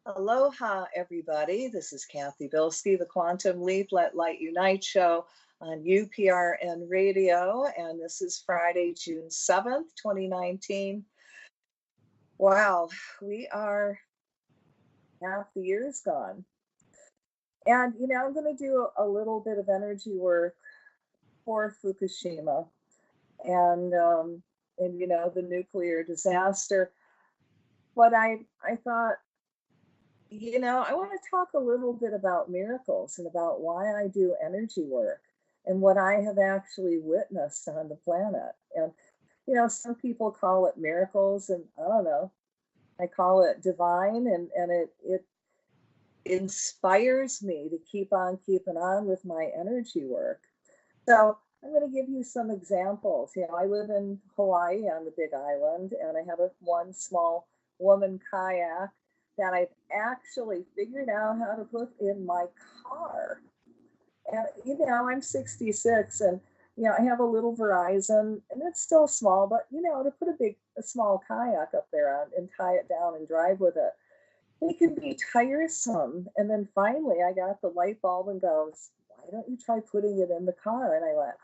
Aloha, everybody. This is Cathy Bilsky, the Quantum Leap Let Light Unite show on UPRN Radio. And this is Friday, June 7th, 2019. Wow, we are half the year's gone. And, I'm going to do a little bit of energy work for Fukushima and the nuclear disaster. But I thought, I want to talk a little bit about miracles and about why I do energy work and what I have actually witnessed on the planet. And, some people call it miracles, and I don't know, I call it divine, and it inspires me to keep on keeping on with my energy work. So I'm going to give you some examples. I live in Hawaii on the Big Island, and I have one small woman kayak that I've actually figured out how to put in my car. And, I'm 66 and, I have a little Verizon and it's still small, but, to put a small kayak up there on and tie it down and drive with it can be tiresome. And then finally I got the light bulb and goes, why don't you try putting it in the car? And I went,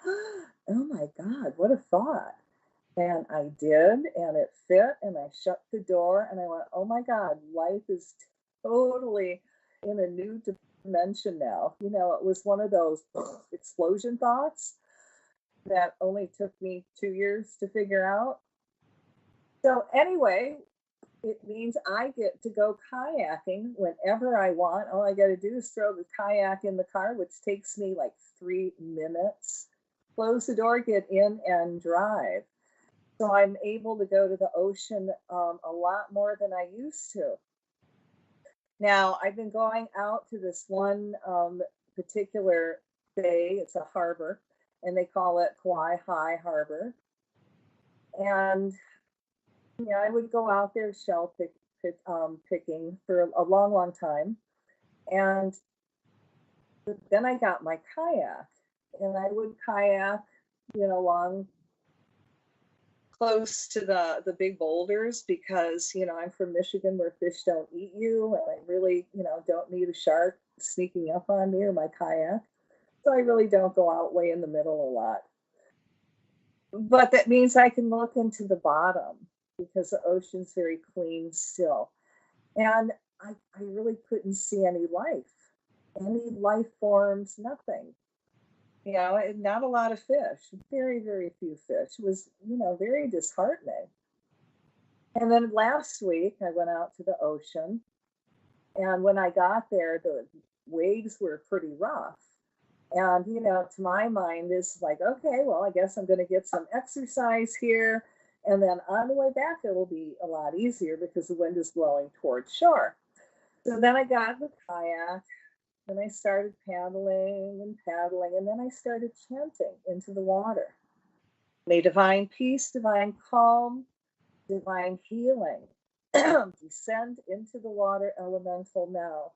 oh my God, what a thought. And I did, and it fit, and I shut the door, and I went, oh my God, life is totally in a new dimension now. It was one of those explosion thoughts that only took me 2 years to figure out. So anyway, it means I get to go kayaking whenever I want. All I got to do is throw the kayak in the car, which takes me like 3 minutes. Close the door, get in, and drive. So I'm able to go to the ocean a lot more than I used to. Now, I've been going out to this one particular bay. It's a harbor, and they call it Kauai High Harbor. And, I would go out there shell picking for a long, long time. And then I got my kayak, and I would kayak, along close to the big boulders because, I'm from Michigan where fish don't eat you. And I really, don't need a shark sneaking up on me or my kayak. So I really don't go out way in the middle a lot. But that means I can look into the bottom because the ocean's very clean still. And I really couldn't see any life forms, nothing. Not a lot of fish, very, very few fish. It was, very disheartening. And then last week I went out to the ocean, and when I got there, the waves were pretty rough. And, to my mind, it's like, okay, well, I guess I'm going to get some exercise here. And then on the way back, it'll be a lot easier because the wind is blowing towards shore. So then I got the kayak. And I started paddling, and then I started chanting into the water. May divine peace, divine calm, divine healing descend into the water elemental now.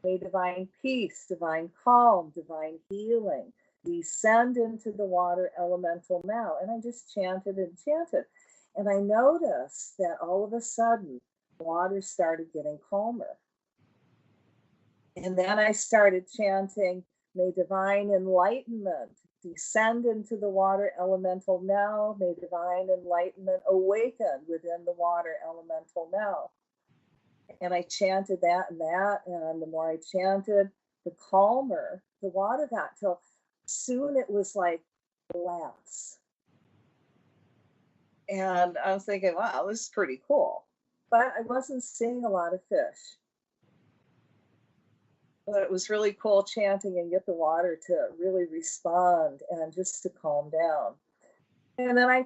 May divine peace, divine calm, divine healing descend into the water elemental now. And I just chanted and chanted. And I noticed that all of a sudden, water started getting calmer. And then I started chanting, may divine enlightenment descend into the water elemental now. May divine enlightenment awaken within the water elemental now. And I chanted that and that. And the more I chanted, the calmer the water got, till soon it was like glass. And I was thinking, wow, this is pretty cool. But I wasn't seeing a lot of fish. But it was really cool chanting and get the water to really respond and just to calm down. And then I,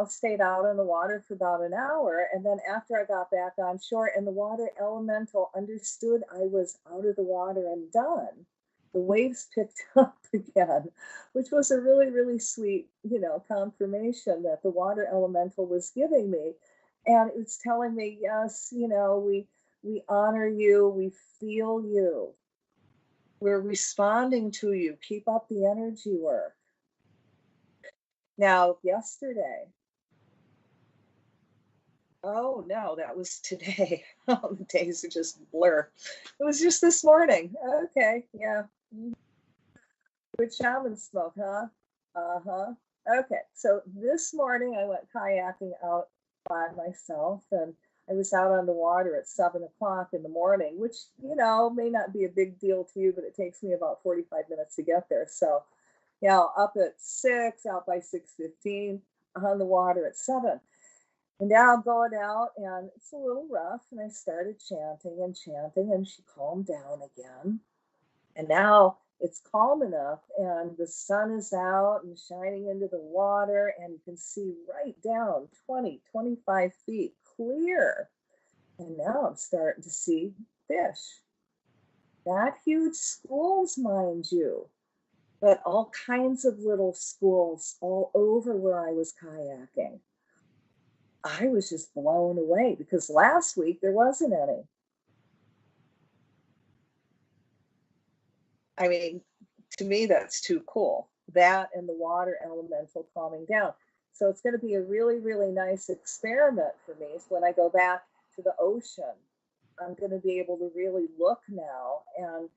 stayed out in the water for about an hour. And then after I got back on shore and the water elemental understood I was out of the water and done, the waves picked up again, which was a really, really sweet, confirmation that the water elemental was giving me. And it was telling me, yes, we honor you, we feel you. We're responding to you. Keep up the energy work. Now, yesterday, Oh, no, that was today. Oh, the days are just blur. It was just this morning. Okay, yeah. With shaman smoke, huh? Uh-huh. Okay, so this morning I went kayaking out by myself, and I was out on the water at 7 o'clock in the morning, which, may not be a big deal to you, but it takes me about 45 minutes to get there. So, up at 6, out by 6:15, on the water at 7. And now I'm going out, and it's a little rough, and I started chanting, and she calmed down again. And now it's calm enough, and the sun is out and shining into the water, and you can see right down 20, 25 feet clear. And now I'm starting to see fish. Not huge schools, mind you, but all kinds of little schools all over where I was kayaking. I was just blown away because last week there wasn't any. I mean, to me, that's too cool. That and the water elemental calming down. So it's going to be a really, really nice experiment for me. So when I go back to the ocean, I'm going to be able to really look now and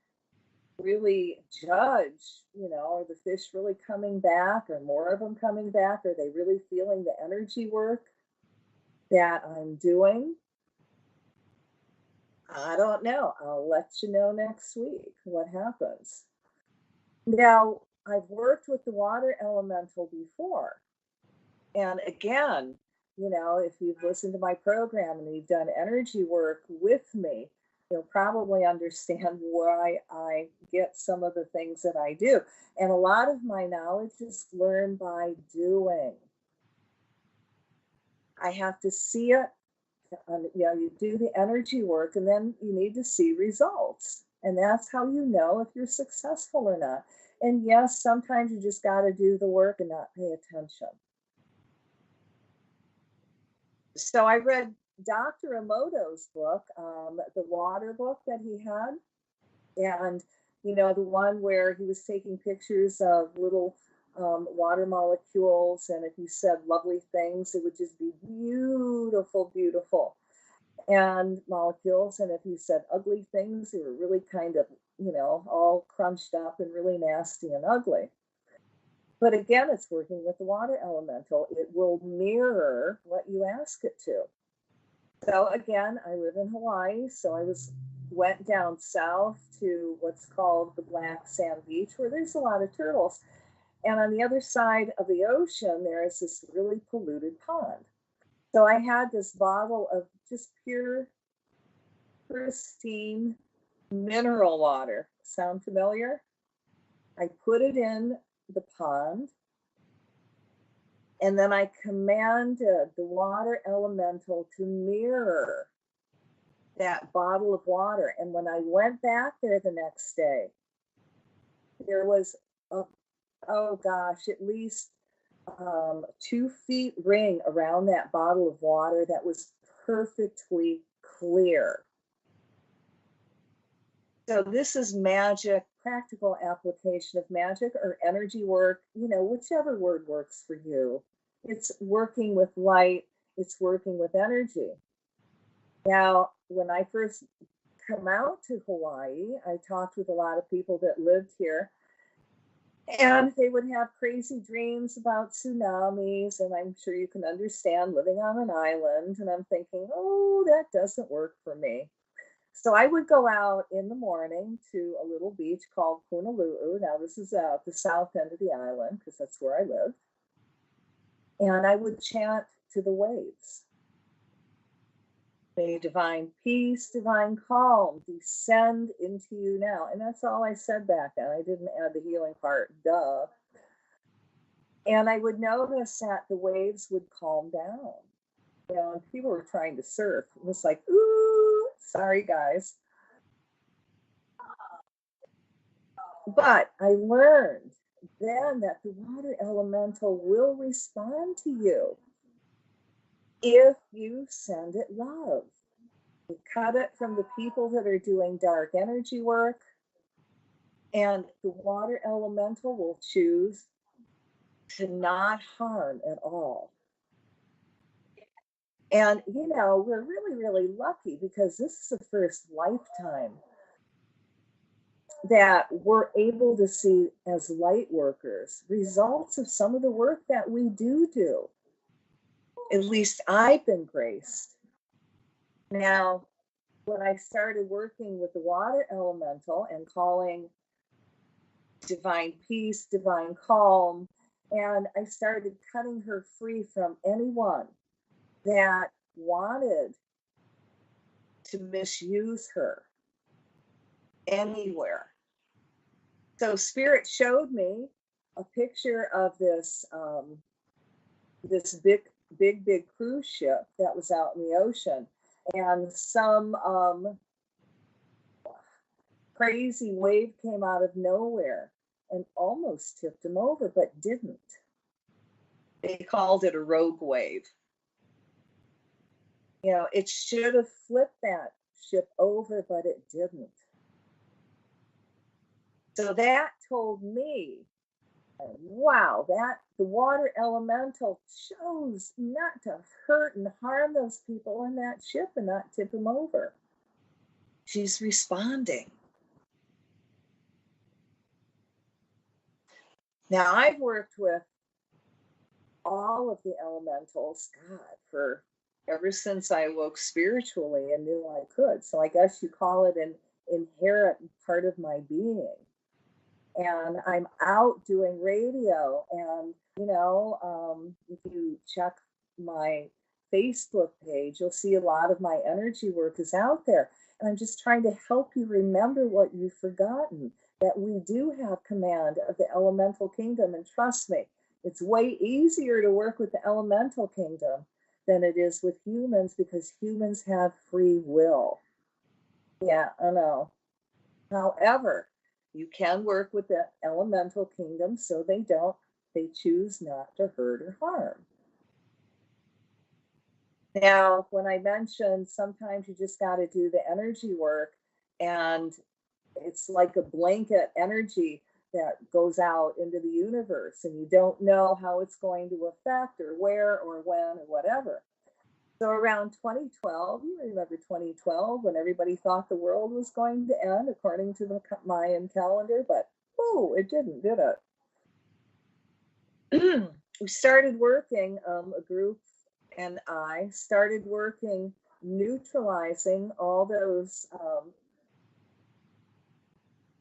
really judge, are the fish really coming back? Or more of them coming back? Are they really feeling the energy work that I'm doing? I don't know. I'll let you know next week what happens. Now, I've worked with the water elemental before. And again, if you've listened to my program and you've done energy work with me, you'll probably understand why I get some of the things that I do. And a lot of my knowledge is learned by doing. I have to see it. You do the energy work, and then you need to see results. And that's how you know if you're successful or not. And yes, sometimes you just got to do the work and not pay attention. So I read Dr. Emoto's book, the water book that he had. And, the one where he was taking pictures of little water molecules. And if you said lovely things, it would just be beautiful, beautiful. And molecules. And if you said ugly things, they were really kind of, all crunched up and really nasty and ugly. But again, it's working with the water elemental. It will mirror what you ask it to. So again, I live in Hawaii, so went down south to what's called the Black Sand Beach, where there's a lot of turtles. And on the other side of the ocean, there is this really polluted pond. So I had this bottle of just pure, pristine mineral water. Sound familiar? I put it in the pond, and then I commanded the water elemental to mirror that bottle of water. And when I went back there the next day, there was, at least 2 feet ring around that bottle of water that was perfectly clear. So this is magic, practical application of magic or energy work, whichever word works for you. It's working with light, it's working with energy. Now, when I first come out to Hawaii, I talked with a lot of people that lived here, and they would have crazy dreams about tsunamis, and I'm sure you can understand living on an island. And I'm thinking, oh, that doesn't work for me. So I would go out in the morning to a little beach called Punaluu. Now, this is at the south end of the island because that's where I live. And I would chant to the waves. May divine peace, divine calm descend into you now. And that's all I said back then. I didn't add the healing part, duh. And I would notice that the waves would calm down. And people were trying to surf. It was like, ooh, sorry, guys. But I learned then that the water elemental will respond to you if you send it love. You cut it from the people that are doing dark energy work, and the water elemental will choose to not harm at all. And, you know, we're really, really lucky because this is the first lifetime that we're able to see as light workers results of some of the work that we do. At least I've been graced. Now, when I started working with the water elemental and calling divine peace, divine calm, and I started cutting her free from anyone that wanted to misuse her anywhere. So Spirit showed me a picture of this this big cruise ship that was out in the ocean, and some crazy wave came out of nowhere and almost tipped him over, but didn't. They called it a rogue wave. You know, it should have flipped that ship over, but it didn't. So that told me, wow, that the water elemental chose not to hurt and harm those people on that ship and not tip them over. She's responding. Now, I've worked with all of the elementals, God, for ever since I awoke spiritually and knew I could. So I guess you call it an inherent part of my being. And I'm out doing radio, and you know, if you check my Facebook page, you'll see a lot of my energy work is out there, and I'm just trying to help you remember what you've forgotten, that we do have command of the elemental kingdom. And trust me, it's way easier to work with the elemental kingdom than it is with humans, because humans have free will. Yeah, I know. However, you can work with the elemental kingdom so they choose not to hurt or harm. Now, when I mentioned sometimes you just got to do the energy work, and it's like a blanket energy that goes out into the universe, and you don't know how it's going to affect or where or when or whatever. So around 2012, you remember 2012, when everybody thought the world was going to end according to the Mayan calendar, but oh, it didn't, did it? We started working, a group and I started working neutralizing all those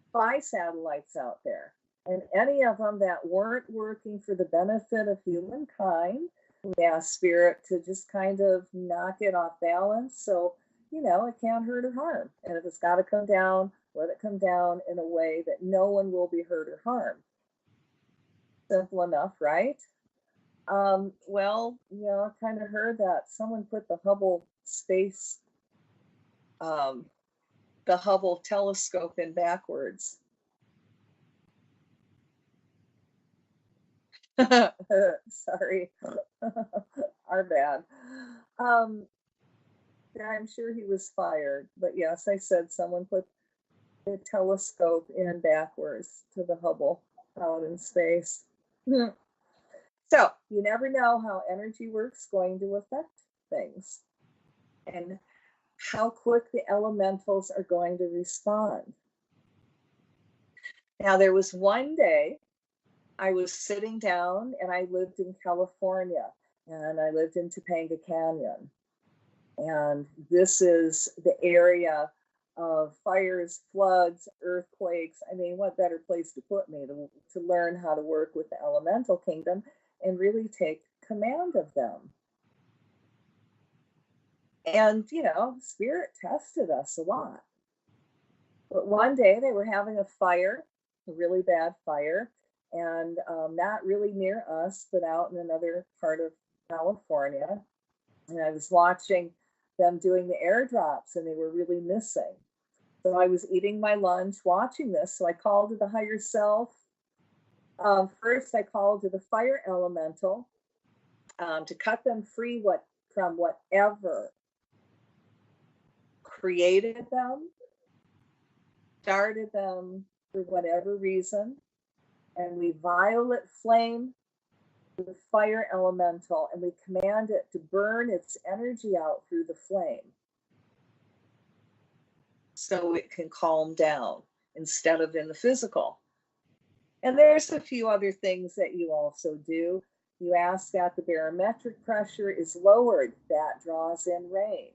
spy satellites out there. And any of them that weren't working for the benefit of humankind, we asked Spirit to just kind of knock it off balance. So, you know, it can't hurt or harm. And if it's got to come down, let it come down in a way that no one will be hurt or harmed. Simple enough, right? Well, you know, I kind of heard that someone put the Hubble the Hubble telescope in backwards. Sorry, our bad. I'm sure he was fired, but yes, I said someone put the telescope in backwards to the Hubble out in space. So you never know how energy work's going to affect things and how quick the elementals are going to respond. Now, there was one day I was sitting down, and I lived in California, and I lived in Topanga Canyon. And this is the area of fires, floods, earthquakes. I mean, what better place to put me to learn how to work with the elemental kingdom and really take command of them. And, you know, Spirit tested us a lot. But one day they were having a fire, a really bad fire, and not really near us, but out in another part of California. And I was watching them doing the airdrops, and they were really missing. So I was eating my lunch watching this. So I called to the higher self. First, I called to the fire elemental to cut them free from whatever created them, started them for whatever reason. And we violet flame the fire elemental, and we command it to burn its energy out through the flame so it can calm down instead of in the physical. And there's a few other things that you also do. You ask that the barometric pressure is lowered, that draws in rain.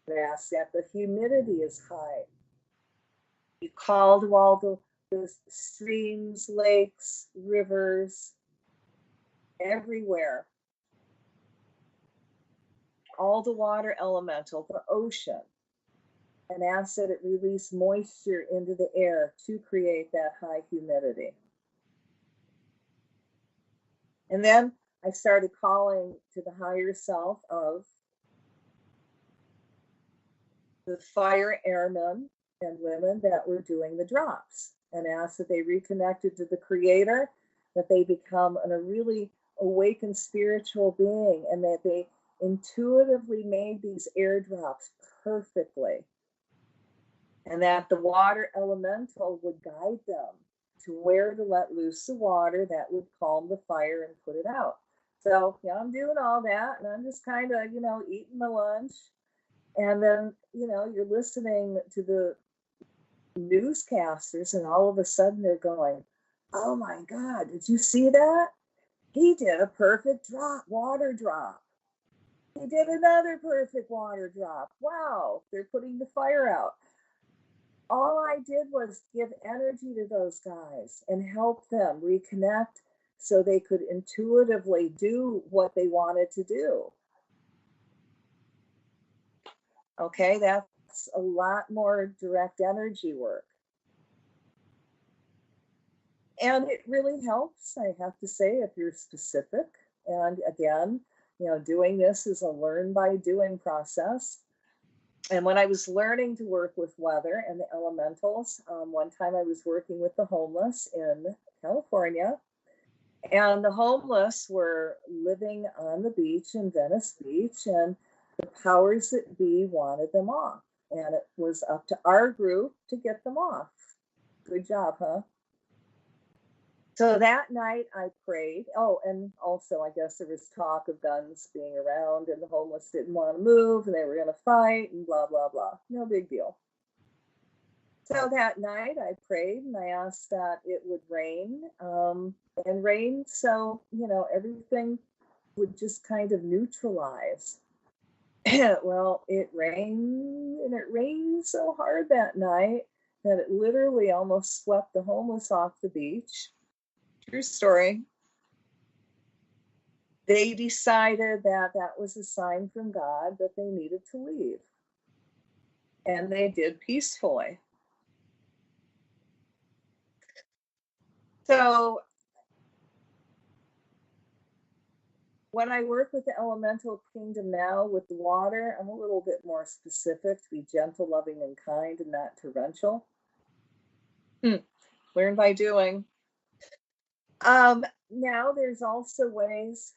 You ask that the humidity is high. You call to all the streams, lakes, rivers, everywhere. All the water elemental, the ocean, and ask that it release moisture into the air to create that high humidity. And then I started calling to the higher self of the fire airmen and women that were doing the drops, and asked that they reconnected to the creator, that they become a really awakened spiritual being, and that they intuitively made these airdrops perfectly, and that the water elemental would guide them to where to let loose the water that would calm the fire and put it out. So yeah, I'm doing all that, and I'm just kind of, eating my lunch. And then, you're listening to the newscasters, and all of a sudden they're going, oh my God, did you see that? He did a perfect water drop. He did another perfect water drop. Wow, they're putting the fire out. All I did was give energy to those guys and help them reconnect so they could intuitively do what they wanted to do. Okay, that's a lot more direct energy work. And it really helps, I have to say, if you're specific. And again, doing this is a learn by doing process. And when I was learning to work with weather and the elementals, one time I was working with the homeless in California, and the homeless were living on the beach in Venice Beach, and the powers that be wanted them off. And it was up to our group to get them off. Good job, huh? So that night I prayed. Oh, and also I guess there was talk of guns being around, and the homeless didn't want to move, and they were going to fight, and blah, blah, blah. No big deal. So that night I prayed, and I asked that it would rain, and rain so, everything would just kind of neutralize. Well, it rained, and it rained so hard that night that it literally almost swept the homeless off the beach. True story. They decided that that was a sign from God that they needed to leave. And they did peacefully. So when I work with the elemental kingdom now with the water, I'm a little bit more specific to be gentle, loving, and kind, and not torrential. Learn by doing. Now there's also ways,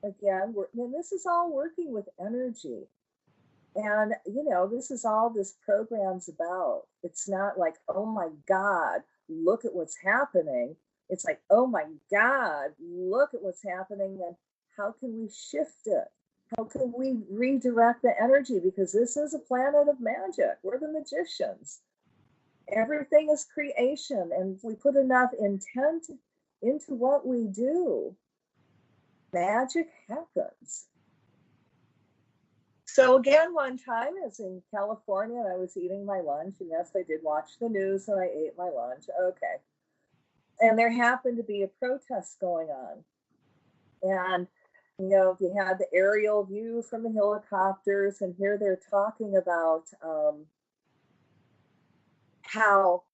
again, and this is all working with energy. And, this is all this program's about. It's not like, oh my God, look at what's happening. It's like, oh my God, look at what's happening. And how can we shift it? How can we redirect the energy? Because this is a planet of magic. We're the magicians. Everything is creation. And if we put enough intent into what we do, magic happens. So again, one time I was in California and I was eating my lunch, and yes, I did watch the news and I ate my lunch. Okay. And there happened to be a protest going on. And, you had the aerial view from the helicopters, and here they're talking about how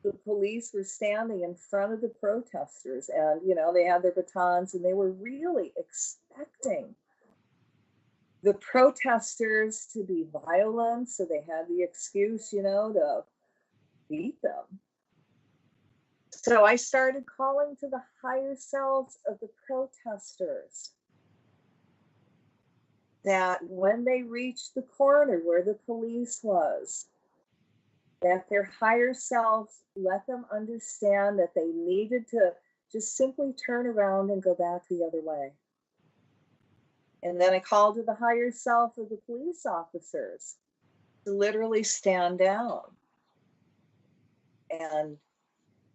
the police were standing in front of the protesters, and, they had their batons, and they were really expecting the protesters to be violent, so they had the excuse, to beat them. So I started calling to the higher selves of the protesters that when they reached the corner where the police was, that their higher selves let them understand that they needed to just simply turn around and go back the other way. And then I called to the higher self of the police officers to literally stand down and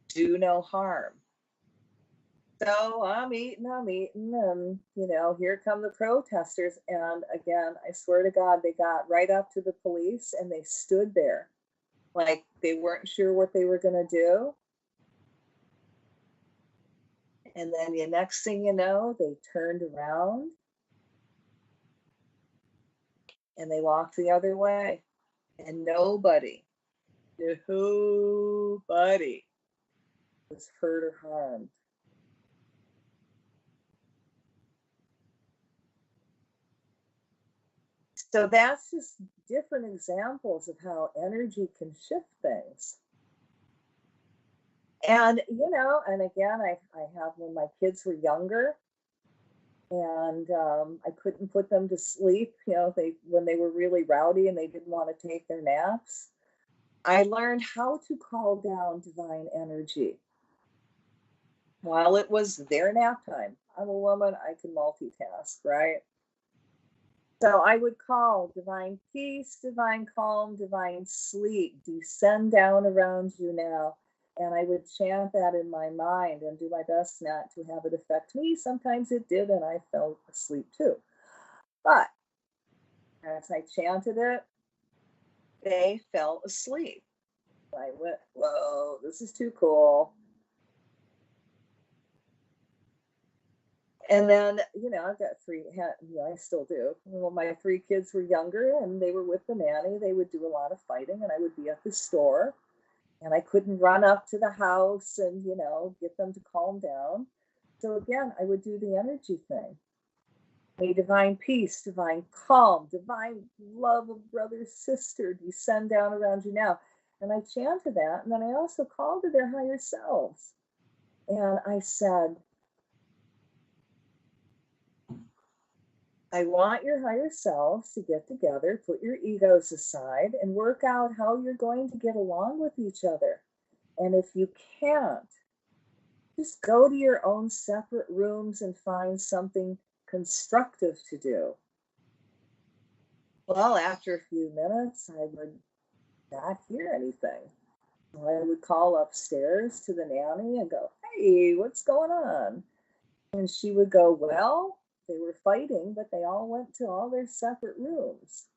do no harm. So I'm eating, and here come the protesters. And again, I swear to God, they got right up to the police and they stood there like they weren't sure what they were going to do. And then the next thing you know, they turned around and they walked the other way. And nobody was hurt or harmed. So that's just different examples of how energy can shift things. And, and again, I have when my kids were younger and I couldn't put them to sleep, when they were really rowdy and they didn't want to take their naps, I learned how to call down divine energy while it was their nap time. I'm a woman, I can multitask, right? So I would call divine peace, divine calm, divine sleep, descend down around you now. And I would chant that in my mind and do my best not to have it affect me. Sometimes it did, and I fell asleep too. But as I chanted it, they fell asleep. I went, whoa, this is too cool. And then, I've got I still do. When my 3 kids were younger and they were with the nanny, they would do a lot of fighting and I would be at the store and I couldn't run up to the house and, get them to calm down. So again, I would do the energy thing. May divine peace, divine calm, divine love of brother, sister, descend down around you now. And I chanted that. And then I also called to their higher selves. And I said, I want your higher selves to get together, put your egos aside, and work out how you're going to get along with each other. And if you can't, just go to your own separate rooms and find something constructive to do. Well, after a few minutes, I would not hear anything. So I would call upstairs to the nanny and go, hey, what's going on? And she would go, well, they were fighting, but they all went to all their separate rooms.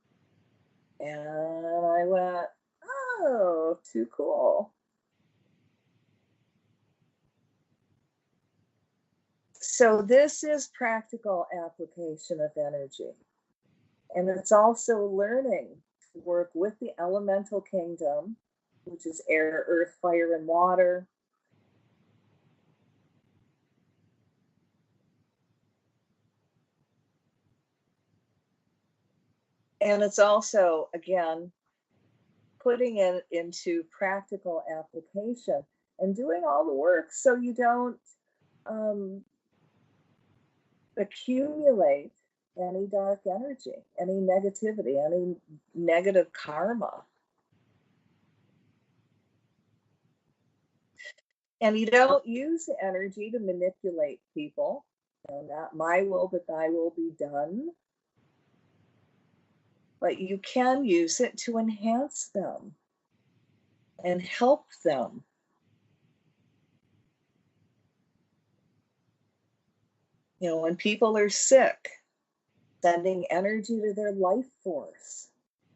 And I went, oh, too cool. So this is practical application of energy. And it's also learning to work with the elemental kingdom, which is air, earth, fire, and water. And it's also, again, putting it into practical application and doing all the work so you don't accumulate any dark energy, any negativity, any negative karma. And you don't use the energy to manipulate people. Not my will, but thy will be done. But you can use it to enhance them and help them. When people are sick, sending energy to their life force,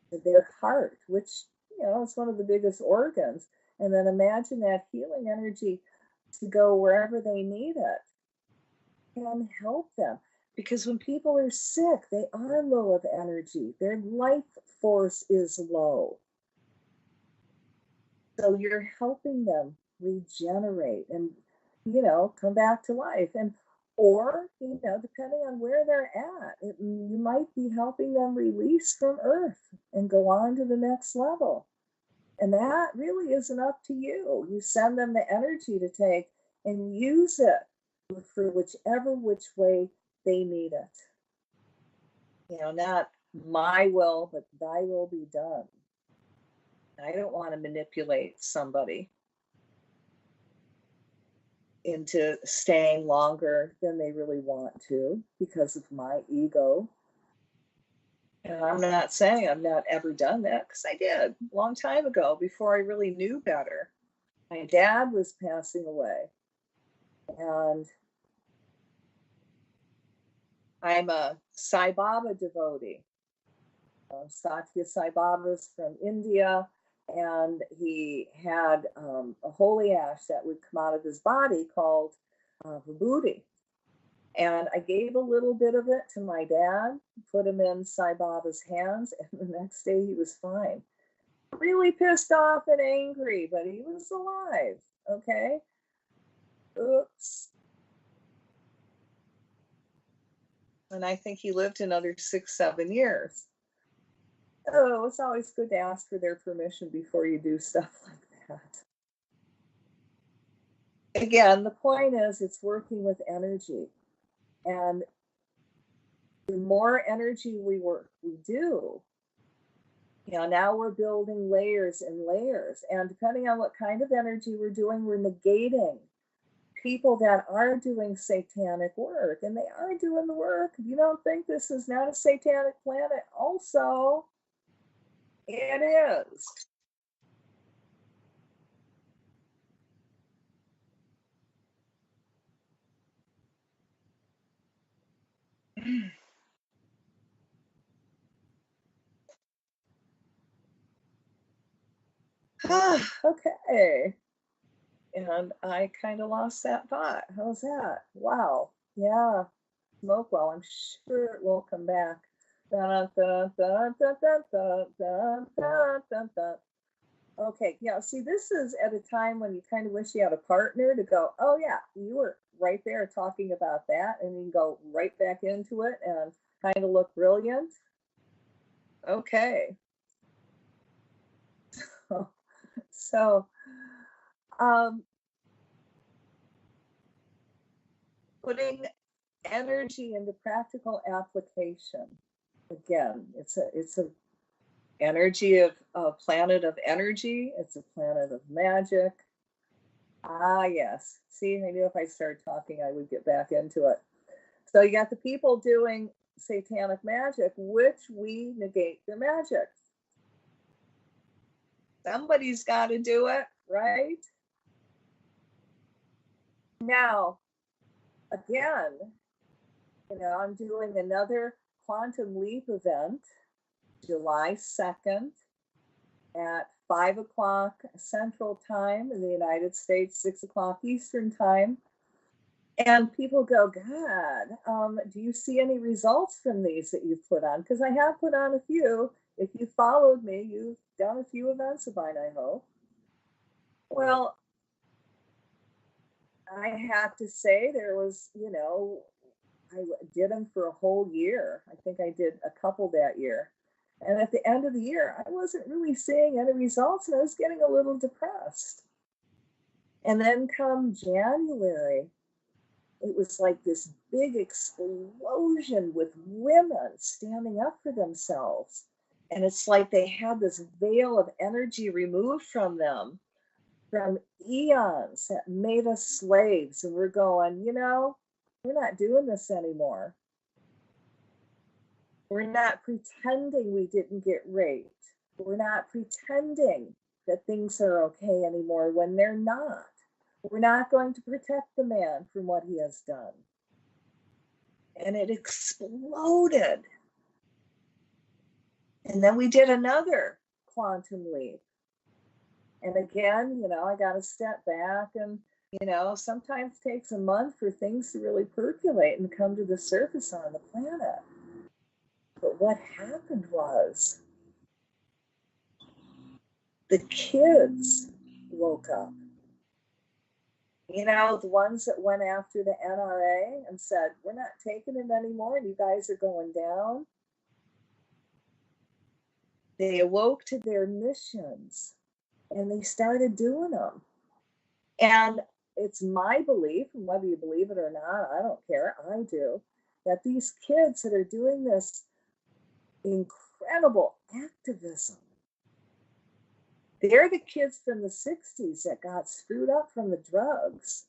to their heart, which, is one of the biggest organs. And then imagine that healing energy to go wherever they need it can help them. Because when people are sick, they are low of energy. Their life force is low. So you're helping them regenerate and, come back to life. Or, depending on where they're at, you might be helping them release from Earth and go on to the next level. And that really isn't up to you. You send them the energy to take and use it for which way they need it. Not my will, but thy will be done. I don't want to manipulate somebody. into staying longer than they really want to because of my ego. And I'm not saying I've not ever done that, because I did a long time ago before I really knew better. My dad was passing away, and I'm a Sai Baba devotee. Satya Sai Baba's from India, and he had a holy ash that would come out of his body called vibhuti. And I gave a little bit of it to my dad, put him in Sai Baba's hands, and the next day he was fine. Really pissed off and angry, but he was alive. Okay. Oops. And I think he lived another 6-7 years. Oh, it's always good to ask for their permission before you do stuff like that. Again, the point is it's working with energy. And the more energy we do, now we're building layers and layers. And depending on what kind of energy we're doing, we're negating people that are doing satanic work. And they are doing the work. If you don't think this is not a satanic planet, also, it is. Okay. And I kind of lost that thought. How's that? Wow. Yeah. Smoke well. I'm sure it will come back. Okay. Yeah. See, this is at a time when you kind of wish you had a partner to go, oh, yeah, you were right there talking about that. And you can go right back into it and kind of look brilliant. Okay. So, putting energy into practical application. Again, it's a energy of a planet of energy. It's a planet of magic. Ah, yes. See, I knew if I started talking, I would get back into it. So you got the people doing satanic magic, which we negate their magic. Somebody's got to do it, right? Now, again, I'm doing another Quantum Leap event, July 2nd at 5 o'clock Central Time in the United States, 6 o'clock Eastern Time. And people go, God, do you see any results from these that you've put on? Because I have put on a few. If you followed me, you've done a few events of mine, I hope. Well, I have to say there was, I did them for a whole year. I think I did a couple that year. And at the end of the year, I wasn't really seeing any results, and I was getting a little depressed. And then come January, it was like this big explosion with women standing up for themselves. And it's like they had this veil of energy removed from them from eons that made us slaves. And we're going, we're not doing this anymore. We're not pretending we didn't get raped. We're not pretending that things are okay anymore when they're not. We're not going to protect the man from what he has done. And it exploded. And then we did another quantum leap. And again, I got to step back, and, sometimes it takes a month for things to really percolate and come to the surface on the planet. But what happened was the kids woke up. The ones that went after the NRA and said, we're not taking it anymore, you guys are going down. They awoke to their missions and they started doing them. And it's my belief, and whether you believe it or not, I don't care, I do, that these kids that are doing this incredible activism, they're the kids from the 60s that got screwed up from the drugs.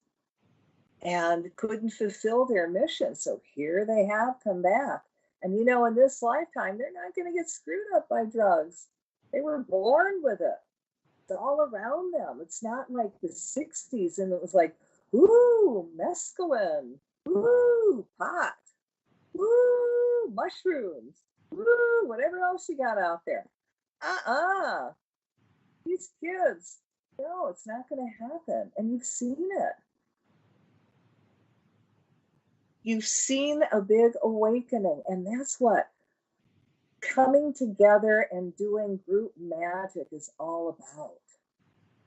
and couldn't fulfill their mission. So here they have come back. And in this lifetime, they're not going to get screwed up by drugs. They were born with it. It's all around them. It's not like the 60s and it was like, ooh, mescaline, ooh, pot, ooh, mushrooms, ooh, whatever else you got out there. These kids, no, it's not going to happen. And you've seen it. You've seen a big awakening, and that's what coming together and doing group magic is all about,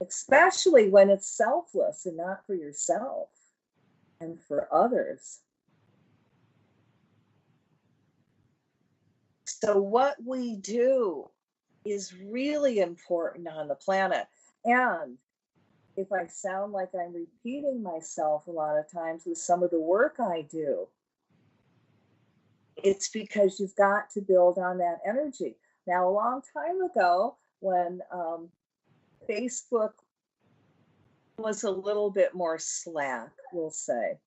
especially when it's selfless and not for yourself and for others. So what we do is really important on the planet. And if I sound like I'm repeating myself a lot of times with some of the work I do, it's because you've got to build on that energy. Now, a long time ago, when Facebook was a little bit more slack, we'll say,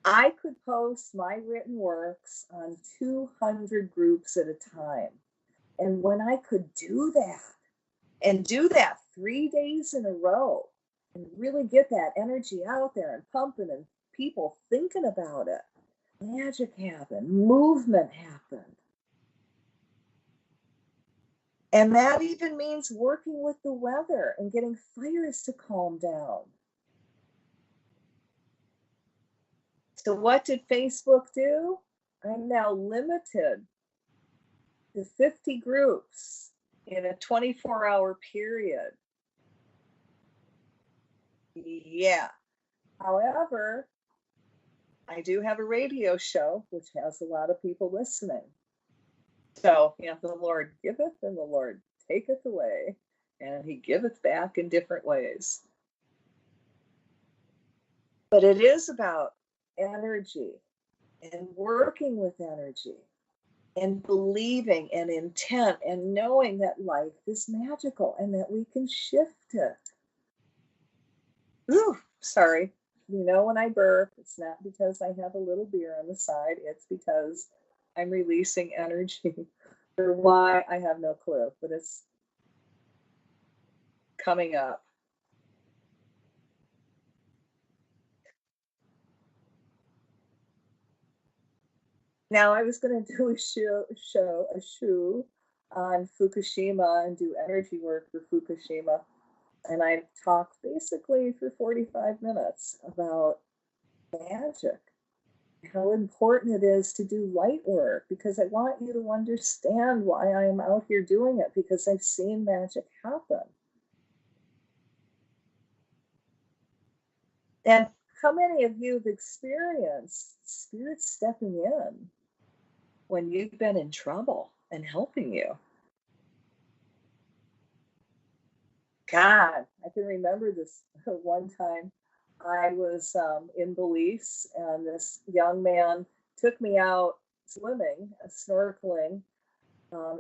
I could post my written works on 200 groups at a time. And when I could do that, and do that 3 days in a row, and really get that energy out there and pumping and people thinking about it, magic happened, movement happened. And that even means working with the weather and getting fires to calm down. So what did Facebook do? I'm now limited to 50 groups in a 24-hour period. Yeah. However, I do have a radio show, which has a lot of people listening. So, the Lord giveth and the Lord taketh away, and he giveth back in different ways. But it is about energy and working with energy and believing and intent and knowing that life is magical and that we can shift it. Ooh, sorry. When I burp, it's not because I have a little beer on the side. It's because I'm releasing energy. For why, I have no clue, but it's coming up. Now, I was going to do a show on Fukushima and do energy work for Fukushima. And I talked basically for 45 minutes about magic, how important it is to do light work, because I want you to understand why I am out here doing it, because I've seen magic happen. And how many of you have experienced spirit stepping in when you've been in trouble and helping you? God, I can remember this one time. I was in Belize, and this young man took me out swimming, snorkeling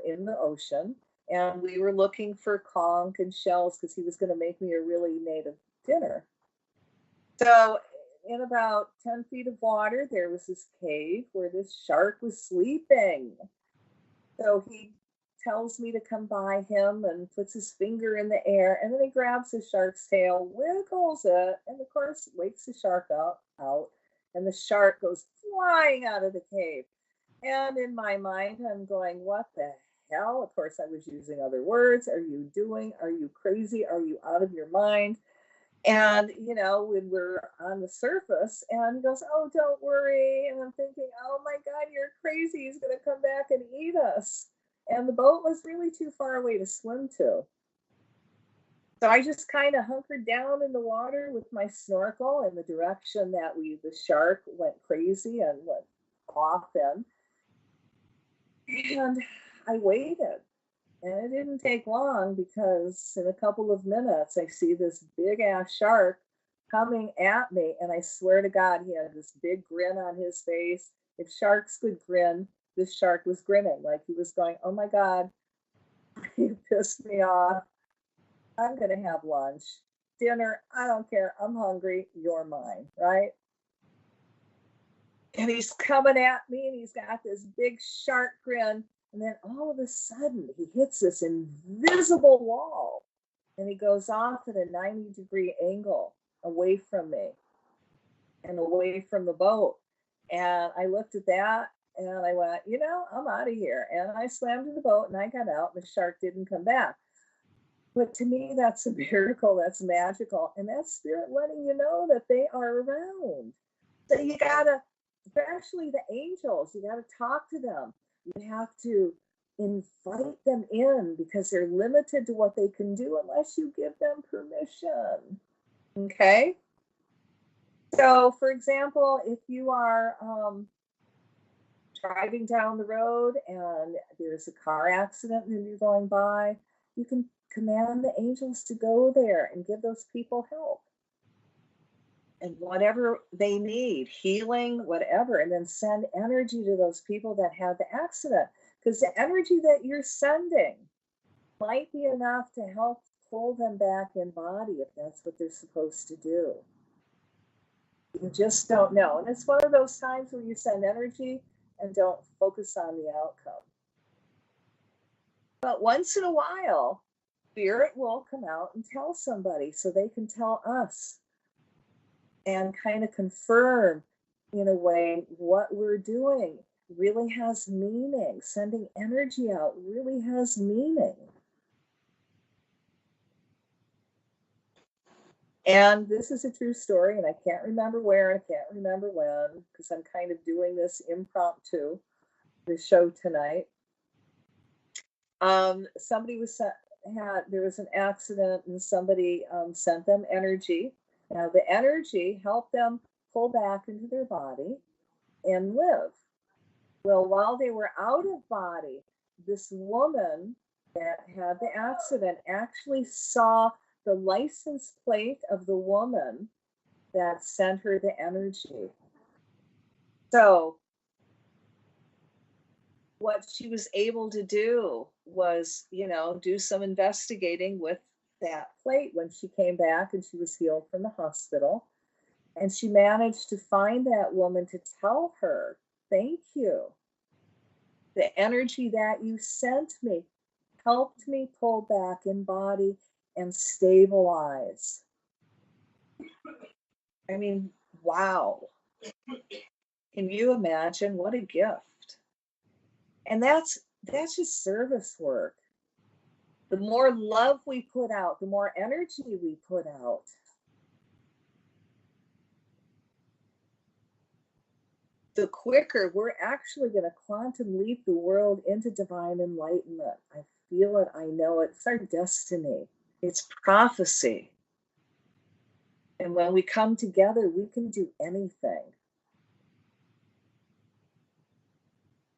in the ocean, and we were looking for conch and shells because he was going to make me a really native dinner. So in about 10 feet of water, there was this cave where this shark was sleeping. So he tells me to come by him and puts his finger in the air, and then he grabs the shark's tail, wiggles it, and of course wakes the shark out, and the shark goes flying out of the cave. And in my mind, I'm going, what the hell? Of course, I was using other words. Are you crazy? Are you out of your mind? And, when we're on the surface, and he goes, oh, don't worry. And I'm thinking, oh my God, you're crazy. He's going to come back and eat us. And the boat was really too far away to swim to. So I just kind of hunkered down in the water with my snorkel in the direction that the shark went crazy and went off in. And I waited. And it didn't take long, because in a couple of minutes, I see this big ass shark coming at me. And I swear to God, he had this big grin on his face. If sharks could grin, this shark was grinning, like he was going, oh my God, you pissed me off. I'm going to have lunch. dinner. I don't care. I'm hungry. You're mine, right? And he's coming at me and he's got this big shark grin. And then all of a sudden he hits this invisible wall and he goes off at a 90-degree angle away from me and away from the boat. And I looked at that and I went, you know, I'm out of here. And I swam to the boat and I got out and the shark didn't come back. But to me, that's a miracle. That's magical. And that's spirit letting you know that they are around. So you gotta, especially the angels, you gotta talk to them. You have to invite them in because they're limited to what they can do unless you give them permission. Okay? So, for example, if you are driving down the road and there's a car accident and you're going by, you can command the angels to go there and give those people help. And whatever they need, healing, whatever, and then send energy to those people that had the accident. Because the energy that you're sending might be enough to help pull them back in body if that's what they're supposed to do. You just don't know. And it's one of those times where you send energy and don't focus on the outcome. But once in a while, spirit will come out and tell somebody so they can tell us and kind of confirm in a way what we're doing really has meaning. Sending energy out really has meaning. And this is a true story, and I can't remember where, I can't remember when, because I'm kind of doing this impromptu, this show tonight. Somebody there was an accident and somebody sent them energy. Now the energy helped them pull back into their body and live. Well, while they were out of body, this woman that had the accident actually saw the license plate of the woman that sent her the energy. So what she was able to do was, you know, do some investigating with that plate when she came back and she was healed from the hospital. And she managed to find that woman to tell her, thank you. The energy that you sent me helped me pull back in body and stabilize. I mean, wow. Can you imagine what a gift? And that's just service work. The more love we put out, the more energy we put out. The quicker we're actually going to quantum leap the world into divine enlightenment. I feel it. I know it. It's our destiny. It's prophecy. And when we come together, we can do anything.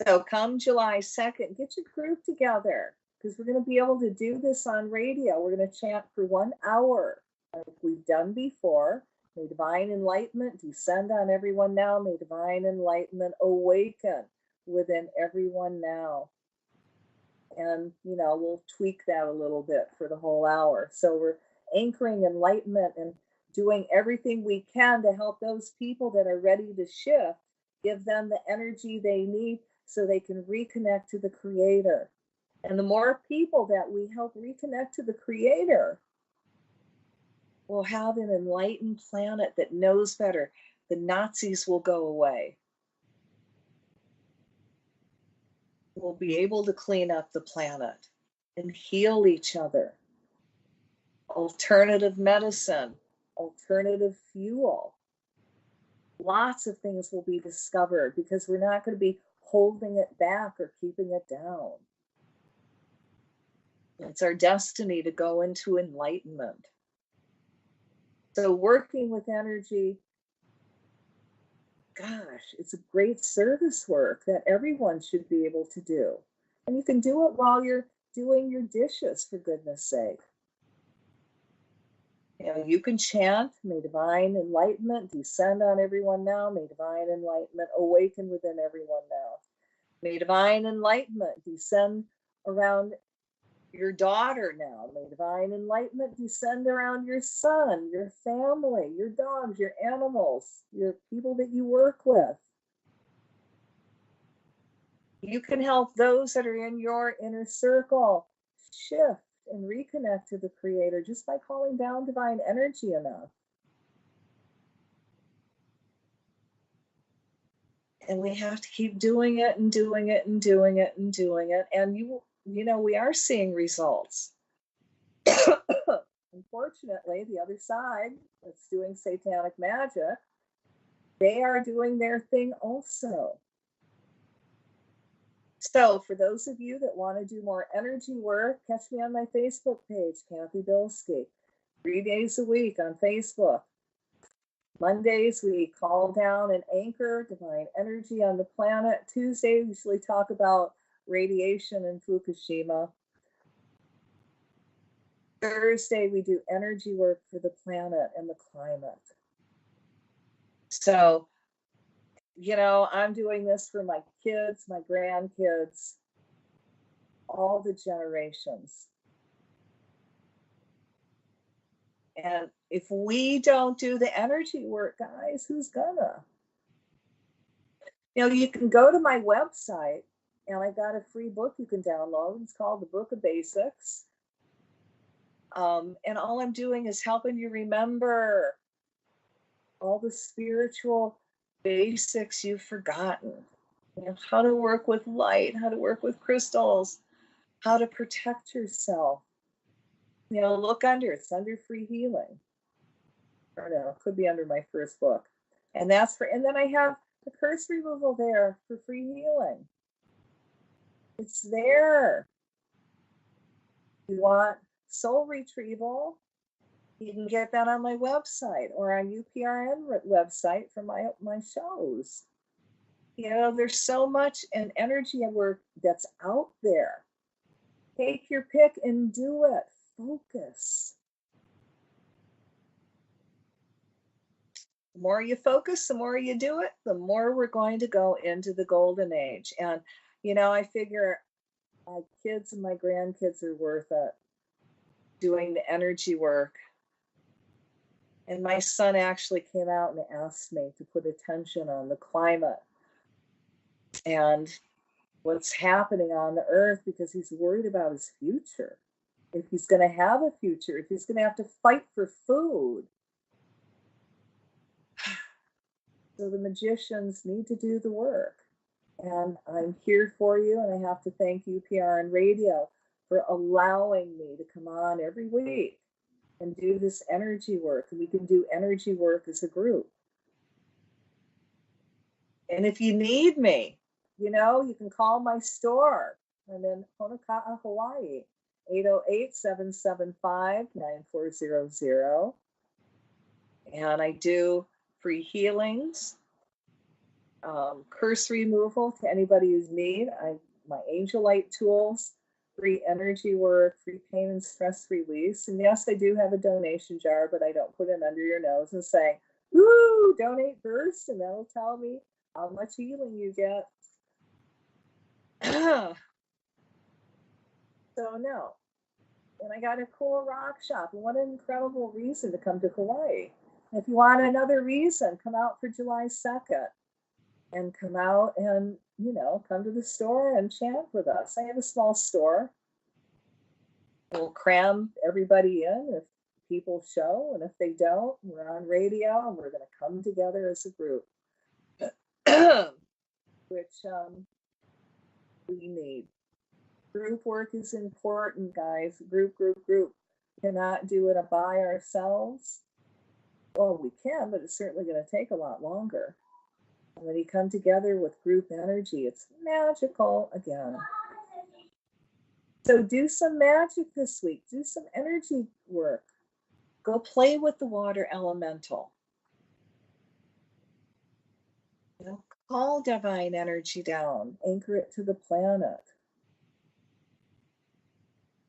So come July 2nd, get your group together because we're going to be able to do this on radio. We're going to chant for 1 hour like we've done before. May divine enlightenment descend on everyone now. May divine enlightenment awaken within everyone now. And, you know, we'll tweak that a little bit for the whole hour. So we're anchoring enlightenment and doing everything we can to help those people that are ready to shift, give them the energy they need so they can reconnect to the Creator. And the more people that we help reconnect to the Creator, we'll have an enlightened planet that knows better. The Nazis will go away. We'll be able to clean up the planet and heal each other. Alternative medicine, alternative fuel. Lots of things will be discovered because we're not going to be holding it back or keeping it down. It's our destiny to go into enlightenment. So working with energy, gosh, it's a great service work that everyone should be able to do. And you can do it while you're doing your dishes, for goodness sake. You know, you can chant, may divine enlightenment descend on everyone now. May divine enlightenment awaken within everyone now. May divine enlightenment descend around your daughter now. May divine enlightenment descend around your son, your family, your dogs, your animals, your people that you work with. You can help those that are in your inner circle shift and reconnect to the Creator just by calling down divine energy enough. And we have to keep doing it and doing it and doing it and doing it. And you know, we are seeing results. Unfortunately, the other side that's doing satanic magic, they are doing their thing also. So for those of you that want to do more energy work, catch me on my Facebook page, Cathy Bilsky. 3 days a week on Facebook. Mondays, we call down and anchor divine energy on the planet. Tuesday, we usually talk about radiation in Fukushima. Thursday, we do energy work for the planet and the climate. So, you know, I'm doing this for my kids, my grandkids, all the generations. And if we don't do the energy work, guys, who's gonna? You know, you can go to my website, and I got a free book you can download. It's called The Book of Basics. And all I'm doing is helping you remember all the spiritual basics you've forgotten. You know, how to work with light, how to work with crystals, how to protect yourself. You know, look under, it's under free healing. Or no, it could be under my first book. And that's for, and then I have the curse removal there for free healing. It's there. You want soul retrieval, you can get that on my website or on UPRN website for my shows. You know, there's so much and energy work that's out there. Take your pick and do it. Focus. The more you focus, the more you do it, the more we're going to go into the golden age. And, you know, I figure my kids and my grandkids are worth it doing the energy work. And my son actually came out and asked me to put attention on the climate and what's happening on the earth because he's worried about his future. If he's going to have a future, if he's going to have to fight for food. So the magicians need to do the work. And I'm here for you. And I have to thank UPRN Radio for allowing me to come on every week and do this energy work. And we can do energy work as a group. And if you need me, you know, you can call my store. I'm in Honoka'a, Hawaii, 808-775-9400. And I do free healings, curse removal to anybody who's need. My angel light tools, free energy work, free pain and stress release. And yes, I do have a donation jar, but I don't put it under your nose and say, "Ooh, donate first," and that'll tell me how much healing you get. So no. And I got a cool rock shop. And what an incredible reason to come to Hawaii. If you want another reason, come out for July 2nd and come out and, you know, come to the store and chant with us. I have a small store. We'll cram everybody in if people show. And if they don't, we're on radio and we're going to come together as a group, which we need. Group work is important, guys. Group. Cannot do it by ourselves. Well, we can, but it's certainly going to take a lot longer. And when you come together with group energy, it's magical again. So do some magic this week. Do some energy work. Go play with the water elemental. You know, call divine energy down. Anchor it to the planet.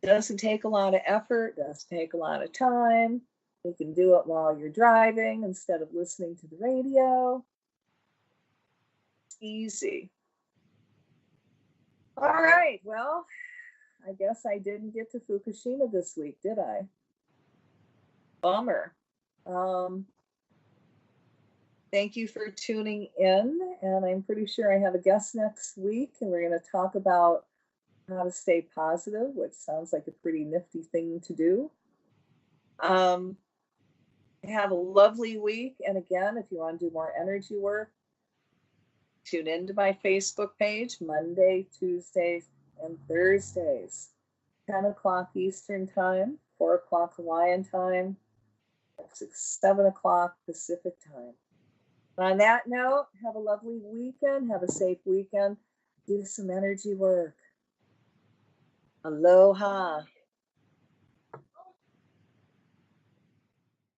It doesn't take a lot of effort. Doesn't take a lot of time. You can do it while you're driving instead of listening to the radio. It's easy. All right. Well, I guess I didn't get to Fukushima this week, did I? Bummer. Thank you for tuning in, and I'm pretty sure I have a guest next week, and we're going to talk about how to stay positive, which sounds like a pretty nifty thing to do. Have a lovely week, and again, if you want to do more energy work, tune into my Facebook page Monday, Tuesdays, and Thursdays, 10 o'clock Eastern Time, 4 o'clock Hawaiian Time, 7 o'clock Pacific Time. On that note, have a lovely weekend. Have a safe weekend. Do some energy work. Aloha.